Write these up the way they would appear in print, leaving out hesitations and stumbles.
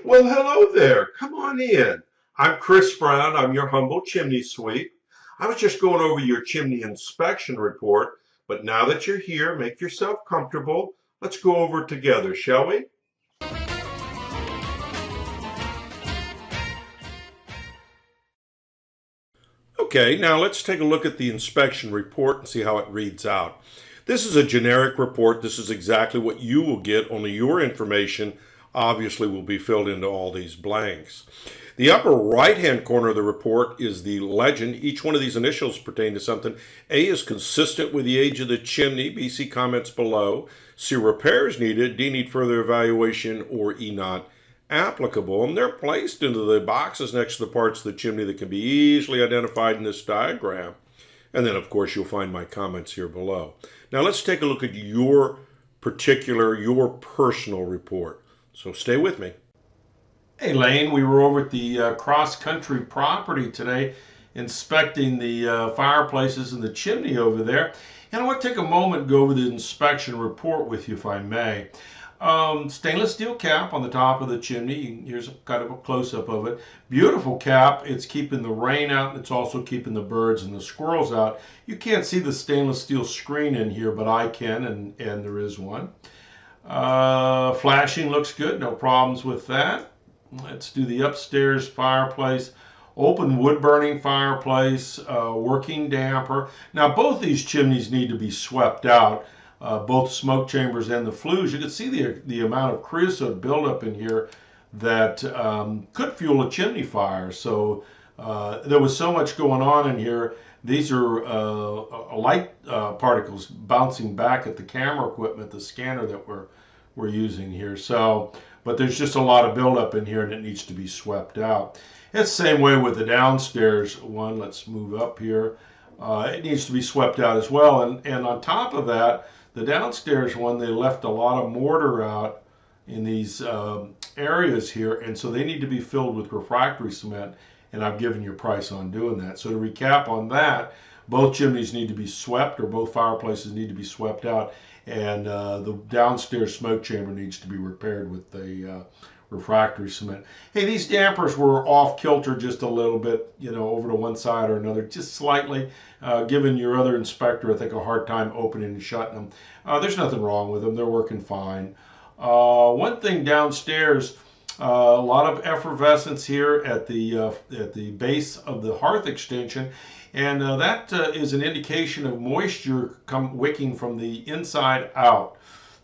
Well, hello there. Come on in. I'm Chris Brown. I'm your humble chimney sweep. I was just going over your chimney inspection report, but now that you're here, make yourself comfortable. Let's go over it together, shall we? Okay, now let's take a look at the inspection report and see how it reads out. This is a generic report. This is exactly what you will get, only your information obviously will be filled into all these blanks. The upper right-hand corner of the report is the legend. Each one of these initials pertain to something. A is consistent with the age of the chimney. B, see comments below. C, repairs needed. D, need further evaluation. Or E, not applicable. And they're placed into the boxes next to the parts of the chimney that can be easily identified in this diagram. And then, of course, you'll find my comments here below. Now, let's take a look at your personal report. So stay with me. Hey, Lane, we were over at the cross-country property today inspecting the fireplaces and the chimney over there. And I want to take a moment and go over the inspection report with you, if I may. Stainless steel cap on the top of the chimney. Here's kind of a close-up of it. Beautiful cap. It's keeping the rain out, and it's also keeping the birds and the squirrels out. You can't see the stainless steel screen in here, but I can, and there is one. Flashing looks good. No problems with that. Let's do the upstairs fireplace. Open wood burning fireplace, working damper. Now both these chimneys need to be swept out. Both smoke chambers and the flues. You can see the amount of creosote buildup in here that could fuel a chimney fire. So there was so much going on in here. These are light particles bouncing back at the camera equipment, the scanner that we're using here. So, but there's just a lot of buildup in here, and it needs to be swept out. It's the same way with the downstairs one. Let's move up here. It needs to be swept out as well. And on top of that, the downstairs one, they left a lot of mortar out in these areas here, and so they need to be filled with refractory cement, and I've given you a price on doing that. So to recap on that, both chimneys need to be swept, or both fireplaces need to be swept out, and the downstairs smoke chamber needs to be repaired with the refractory cement. Hey, these dampers were off kilter just a little bit, over to one side or another, just slightly, giving your other inspector, I think, a hard time opening and shutting them. There's nothing wrong with them. They're working fine. One thing downstairs, a lot of effervescence here at the base of the hearth extension, and that is an indication of moisture wicking from the inside out.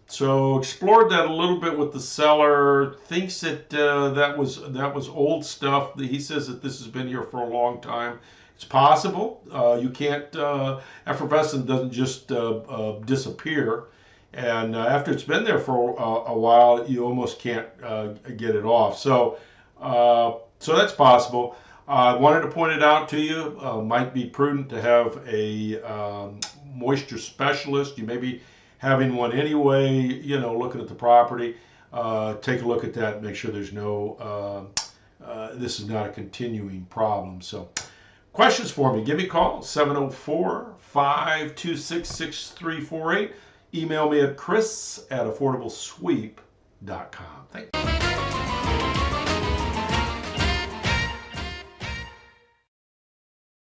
So explored that a little bit with the seller. Thinks that that was old stuff. He says that this has been here for a long time. It's possible. You can't. Effervescence doesn't just disappear, and after it's been there for a while, you almost can't get it off. So that's possible. I wanted to point it out to you. Might be prudent to have a moisture specialist. You may be having one anyway, looking at the property. Take a look at that and make sure there's no, this is not a continuing problem. So questions for me, give me a call, 704-526-6348. Email me at chris@affordablesweep.com. Thank you.